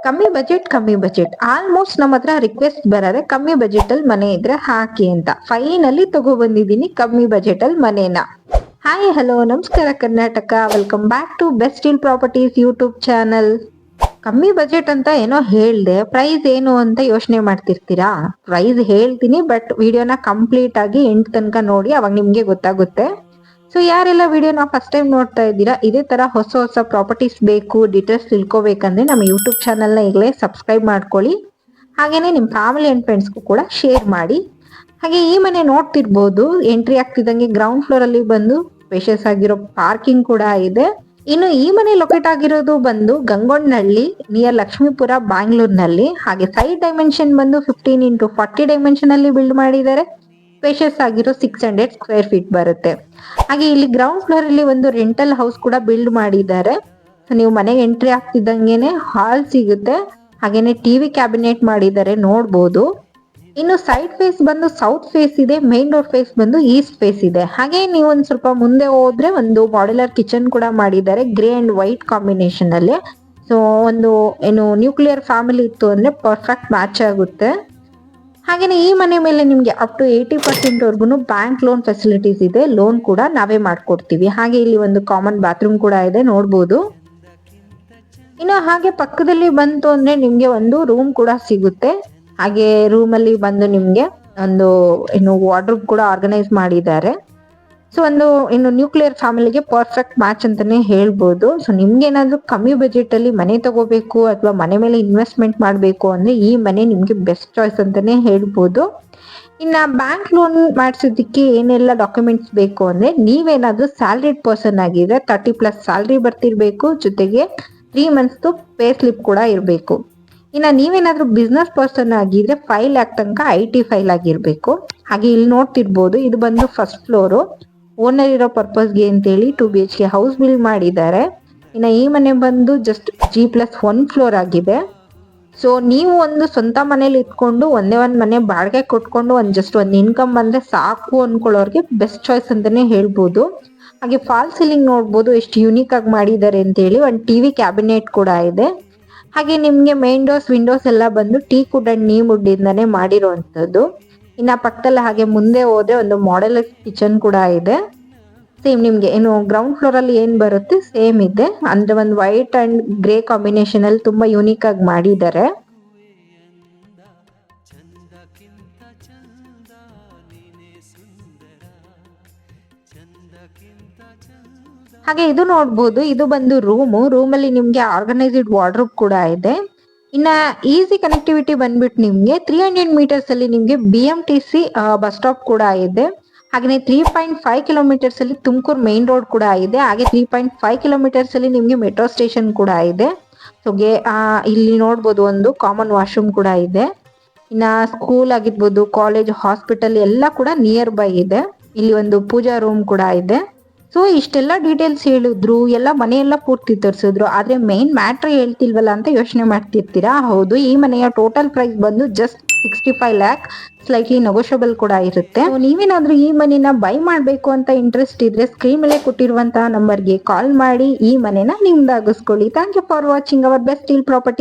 ಕಮ್ಮಿ budget almost ನಮ್ಮ ಹತ್ರ ರಿಕ್ವೆಸ್ಟ್ ಬರದೆ ಕಮ್ಮಿ ಬಜೆಟ್ ಅಲ್ಲಿ ಮನೆ ಇದ್ರೆ ಹಾಕಿ ಅಂತ. ಫೈನಲಿ ತಗೊಬಂದಿದ್ದೀನಿ ಕಮ್ಮಿ ಬಜೆಟ್ ಅಲ್ಲಿ ಮನೇನ. ಹಾಯ್ ಹಲೋ ನಮಸ್ಕಾರ Karnataka, welcome back to Best Deal Properties YouTube channel. ಕಮ್ಮಿ ಬಜೆಟ್ ಅಂತ ಏನೋ ಹೇಳ್ದೆ, ಪ್ರೈಸ್ ಏನು ಅಂತ ಯೋಚನೆ ಮಾಡ್ತಿರ್ತೀರಾ. ಪ್ರೈಸ್ ಹೇಳ್ತೀನಿ, ಬಟ್ ವಿಡಿಯೋನ ಕಂಪ್ಲೀಟ್ ಆಗಿ ಎಂಡ್ ತನಕ ನೋಡಿ, ಅವಾಗ ನಿಮ್ಗೆ ಗೊತ್ತಾಗುತ್ತೆ. ಸೊ ಯಾರೆಲ್ಲ ವಿಡಿಯೋನ ಫಸ್ಟ್ ಟೈಮ್ ನೋಡ್ತಾ ಇದ್ದೀರಾ, ಇದೇ ತರ ಹೊಸ ಪ್ರಾಪರ್ಟೀಸ್ ಬೇಕು, ಡೀಟೇಲ್ಸ್ ತಿಳ್ಕೊಬೇಕಂದ್ರೆ ನಮ್ಮ ಯೂಟ್ಯೂಬ್ ಚಾನಲ್ನ ಈಗಲೇ ಸಬ್ಸ್ಕ್ರೈಬ್ ಮಾಡ್ಕೊಳ್ಳಿ. ಹಾಗೇನೆ ನಿಮ್ಮ ಫ್ಯಾಮಿಲಿ ಅಂಡ್ ಫ್ರೆಂಡ್ಸ್ಗೂ ಕೂಡ ಶೇರ್ ಮಾಡಿ. ಹಾಗೆ ಈ ಮನೆ ನೋಡ್ತಿರ್ಬೋದು, ಎಂಟ್ರಿ ಆಗ್ತಿದ್ದಂಗೆ ಗ್ರೌಂಡ್ ಫ್ಲೋರ್ ಅಲ್ಲಿ ಬಂದು ಸ್ಪೇಷಿಯಸ್ ಆಗಿರೋ ಪಾರ್ಕಿಂಗ್ ಕೂಡ ಇದೆ. ಇನ್ನು ಈ ಮನೆ ಲೊಕೇಟ್ ಆಗಿರೋದು ಬಂದು ಗಂಗೊಂಡನಹಳ್ಳಿ ನಿಯರ್ ಲಕ್ಷ್ಮೀಪುರ, ಬ್ಯಾಂಗ್ಳೂರ್ನಲ್ಲಿ. ಹಾಗೆ ಸೈಡ್ ಡೈಮೆನ್ಷನ್ ಬಂದು 15x40 ಡೈಮೆನ್ಷನ್ ಅಲ್ಲಿ ಬಿಲ್ಡ್ ಮಾಡಿದ್ದಾರೆ. ಸ್ಪೇಷಿಯಸ್ ಆಗಿರೋ 600 ಸ್ಕ್ವೇರ್ ಫೀಟ್ ಬರುತ್ತೆ. ಹಾಗೆ ಇಲ್ಲಿ ಗ್ರೌಂಡ್ ಫ್ಲೋರ್ ಅಲ್ಲಿ ಒಂದು ರೆಂಟಲ್ ಹೌಸ್ ಕೂಡ ಬಿಲ್ಡ್ ಮಾಡಿದ್ದಾರೆ. ನೀವು ಮನೆಗೆ ಎಂಟ್ರಿ ಆಗ್ತಿದ್ದಂಗೆನೆ ಹಾಲ್ ಸಿಗುತ್ತೆ. ಹಾಗೇನೆ ಟಿವಿ ಕ್ಯಾಬಿನೆಟ್ ಮಾಡಿದ್ದಾರೆ, ನೋಡ್ಬೋದು. ಇನ್ನು ಸೈಡ್ ಫೇಸ್ ಬಂದು ಸೌತ್ ಫೇಸ್ ಇದೆ, ಮೇನ್ ಡೋರ್ ಫೇಸ್ ಬಂದು ಈಸ್ಟ್ ಫೇಸ್ ಇದೆ. ಹಾಗೆ ನೀವು ಒಂದ್ ಸ್ವಲ್ಪ ಮುಂದೆ ಹೋದ್ರೆ ಒಂದು ಮಾಡ್ಯುಲರ್ ಕಿಚನ್ ಕೂಡ ಮಾಡಿದ್ದಾರೆ, ಗ್ರೇ ಅಂಡ್ ವೈಟ್ ಕಾಂಬಿನೇಷನ್ ಅಲ್ಲಿ. ಸೊ ಒಂದು ಏನು ನ್ಯೂಕ್ಲಿಯರ್ ಫ್ಯಾಮಿಲಿ ಇತ್ತು ಅಂದ್ರೆ ಪರ್ಫೆಕ್ಟ್ ಮ್ಯಾಚ್ ಆಗುತ್ತೆ. ಹಾಗೇನೆ ಈ ಮನೆ ಮೇಲೆ ನಿಮ್ಗೆ ಅಪ್ ಟು 80% ವರ್ಗು ಬ್ಯಾಂಕ್ ಲೋನ್ ಫೆಸಿಲಿಟೀಸ್ ಇದೆ. ಲೋನ್ ಕೂಡ ನಾವೇ ಮಾಡ್ಕೊಡ್ತೀವಿ. ಹಾಗೆ ಇಲ್ಲಿ ಒಂದು ಕಾಮನ್ ಬಾತ್ರೂಮ್ ಕೂಡ ಇದೆ, ನೋಡ್ಬೋದು. ಇನ್ನು ಹಾಗೆ ಪಕ್ಕದಲ್ಲಿ ಬಂತು ಅಂದ್ರೆ ನಿಮ್ಗೆ ಒಂದು ರೂಮ್ ಕೂಡ ಸಿಗುತ್ತೆ. ಹಾಗೆ ರೂಮ್ ಅಲ್ಲಿ ಬಂದು ನಿಮ್ಗೆ ಒಂದು ಏನು ವಾರ್ಡ್ರೋಬ್ ಕೂಡ ಆರ್ಗನೈಸ್ ಮಾಡಿದ್ದಾರೆ. ಸೊ ಒಂದು ಇನ್ನು ನ್ಯೂಕ್ಲಿಯರ್ ಫ್ಯಾಮಿಲಿಗೆ ಪರ್ಫೆಕ್ಟ್ ಮ್ಯಾಚ್ ಅಂತಾನೆ ಹೇಳ್ಬೋದು. ಸೊ ನಿಮ್ಗೆ ಏನಾದ್ರು ಕಮ್ಮಿ ಬಜೆಟ್ ಅಲ್ಲಿ ಮನೆ ತಗೋಬೇಕು ಅಥವಾ ಮನೆ ಮೇಲೆ ಇನ್ವೆಸ್ಟ್ಮೆಂಟ್ ಮಾಡಬೇಕು ಅಂದ್ರೆ ಈ ಮನೆ ನಿಮ್ಗೆ ಬೆಸ್ಟ್ ಚಾಯ್ಸ್ ಅಂತಾನೆ ಹೇಳ್ಬೋದು. ಇನ್ನ ಬ್ಯಾಂಕ್ ಲೋನ್ ಮಾಡಿಸೋದಕ್ಕೆ ಏನೆಲ್ಲ ಡಾಕ್ಯುಮೆಂಟ್ಸ್ ಬೇಕು ಅಂದ್ರೆ, ನೀವೇನಾದ್ರೂ ಸ್ಯಾಲ್ರಿಡ್ ಪರ್ಸನ್ ಆಗಿದ್ರೆ 30+ ಸ್ಯಾಲ್ರಿ ಬರ್ತಿರ್ಬೇಕು, ಜೊತೆಗೆ 3 ಮಂತ್ಸ್ ಪೇ ಸ್ಲಿಪ್ ಕೂಡ ಇರಬೇಕು. ಇನ್ನ ನೀವೇನಾದ್ರೂ ಬಿಸ್ನೆಸ್ ಪರ್ಸನ್ ಆಗಿದ್ರೆ 5 lakh ತನಕ IT ಫೈಲ್ ಆಗಿರ್ಬೇಕು. ಹಾಗೆ ಇಲ್ಲಿ ನೋಡ್ತಿರ್ಬೋದು, ಇದು ಬಂದು ಫಸ್ಟ್ ಫ್ಲೋರು. ಓನರ್ ಇರೋ ಪರ್ಪಸ್ಗೆ ಅಂತೇಳಿ 2 BHK ಹೌಸ್ ಬಿಲ್ಡ್ ಮಾಡಿದ್ದಾರೆ. ಇನ್ನು ಈ ಮನೆ ಬಂದು ಜಸ್ಟ್ G+1 ಫ್ಲೋರ್ ಆಗಿದೆ. ಸೊ ನೀವು ಒಂದು ಸ್ವಂತ ಮನೇಲಿ ಇಟ್ಕೊಂಡು ಒಂದೇ ಒಂದು ಮನೆ ಬಾಡಿಗೆ ಕೊಟ್ಕೊಂಡು ಜಸ್ಟ್ ಒಂದು ಇನ್ಕಮ್ ಬಂದ್ರೆ ಸಾಕು ಅನ್ಕೊಳ್ಳೋರ್ಗೆ ಬೆಸ್ಟ್ ಚಾಯ್ಸ್ ಅಂತಾನೆ ಹೇಳ್ಬೋದು. ಹಾಗೆ ಫಾಲ್ ಸೀಲಿಂಗ್ ನೋಡ್ಬೋದು ಎಷ್ಟು ಯೂನಿಕ್ ಆಗಿ ಮಾಡಿದ್ದಾರೆ ಅಂತೇಳಿ. ಒಂದು ಟಿವಿ ಕ್ಯಾಬಿನೆಟ್ ಕೂಡ ಇದೆ. ಹಾಗೆ ನಿಮ್ಗೆ ಮೇನ್ ಡೋರ್ಸ್ ವಿಂಡೋಸ್ ಎಲ್ಲ ಬಂದು teak wood and neem wood ಇಂದಾನೆ ಮಾಡಿರುವಂತದ್ದು. ಇನ್ನ ಪಕ್ಕದಲ್ಲಿ ಹಾಗೆ ಮುಂದೆ ಹೋದ್ರೆ ಒಂದು ಮಾಡ್ಯುಲರ್ ಕಿಚನ್ ಕೂಡ ಇದೆ. ಸೇಮ್ ನಿಮ್ಗೆ ಏನು ಗ್ರೌಂಡ್ ಫ್ಲೋರ್ ಅಲ್ಲಿ ಏನ್ ಬರುತ್ತೆ ಸೇಮ್ ಇದೆ, ಅಂದ್ರೆ ಒಂದು ವೈಟ್ ಅಂಡ್ ಗ್ರೇ ಕಾಂಬಿನೇಷನ್ ಅಲ್ಲಿ ತುಂಬಾ ಯೂನಿಕ್ ಆಗಿ ಮಾಡಿದ್ದಾರೆ. ಹಾಗೆ ಇದು ನೋಡ್ಬೋದು, ಇದು ಬಂದು ರೂಮ್ ಅಲ್ಲಿ ನಿಮ್ಗೆ ಆರ್ಗನೈಸ್ಡ್ ವಾರ್ಡ್ರೋಬ್ ಕೂಡ ಇದೆ. ಇನ್ನ ಈಸಿ ಕನೆಕ್ಟಿವಿಟಿ ಬಂದ್ಬಿಟ್ಟು ನಿಮ್ಗೆ 300 ಮೀಟರ್ಸ್ ಅಲ್ಲಿ ನಿಮ್ಗೆ BMTC ಬಸ್ ಸ್ಟಾಪ್ ಕೂಡ ಇದೆ. ಹಾಗೆ 3.5 ಕಿಲೋಮೀಟರ್ಸ್ ಅಲ್ಲಿ ತುಮಕೂರು ಮೇನ್ ರೋಡ್ ಕೂಡ ಇದೆ. ಹಾಗೆ 3.5 ಕಿಲೋಮೀಟರ್ಸ್ ಅಲ್ಲಿ ನಿಮ್ಗೆ ಮೆಟ್ರೋ ಸ್ಟೇಷನ್ ಕೂಡ ಇದೆ. ಸೊ ಇಲ್ಲಿ ನೋಡ್ಬೋದು ಒಂದು ಕಾಮನ್ ವಾಶ್ರೂಮ್ ಕೂಡ ಇದೆ. ಇನ್ನ ಸ್ಕೂಲ್ ಆಗಿರ್ಬೋದು, ಕಾಲೇಜ್, ಹಾಸ್ಪಿಟಲ್ ಎಲ್ಲ ಕೂಡ ನಿಯರ್ ಬೈ ಇದೆ. ಇಲ್ಲಿ ಒಂದು ಪೂಜಾ ರೂಮ್ ಕೂಡ ಇದೆ. ಸೊ ಇಷ್ಟೆಲ್ಲ ಡೀಟೇಲ್ಸ್ ಹೇಳಿದ್ರು, ಎಲ್ಲ ಮನೆಯೆಲ್ಲ ಪೂರ್ತಿ ತೋರಿಸಿದ್ರು, ಆದ್ರೆ ಮೇನ್ ಮ್ಯಾಟ್ರ್ ಹೇಳ್ತಿಲ್ವಲ್ಲ ಅಂತ ಯೋಚನೆ ಮಾಡ್ತಿರ್ತೀರಾ. ಹೌದು, ಈ ಮನೆಯ ಟೋಟಲ್ ಪ್ರೈಸ್ ಬಂದು ಜಸ್ಟ್ 65 lakh, ಸ್ಲೈಟ್ಲಿ ನೆಗೋಷಿಯಬಲ್ ಕೂಡ ಇರುತ್ತೆ. ನೀವೇನಾದ್ರೂ ಈ ಮನೆನ ಬೈ ಮಾಡ್ಬೇಕು ಅಂತ ಇಂಟ್ರೆಸ್ಟ್ ಇದ್ರೆ ಸ್ಕ್ರೀನ್ ಮೇಲೆ ಕೊಟ್ಟಿರುವಂತಹ ನಂಬರ್ಗೆ ಕಾಲ್ ಮಾಡಿ ಈ ಮನೆನ ನಿಮ್ದಾಗಿಸ್ಕೊಳ್ಳಿ. Thank you for watching our best deal property.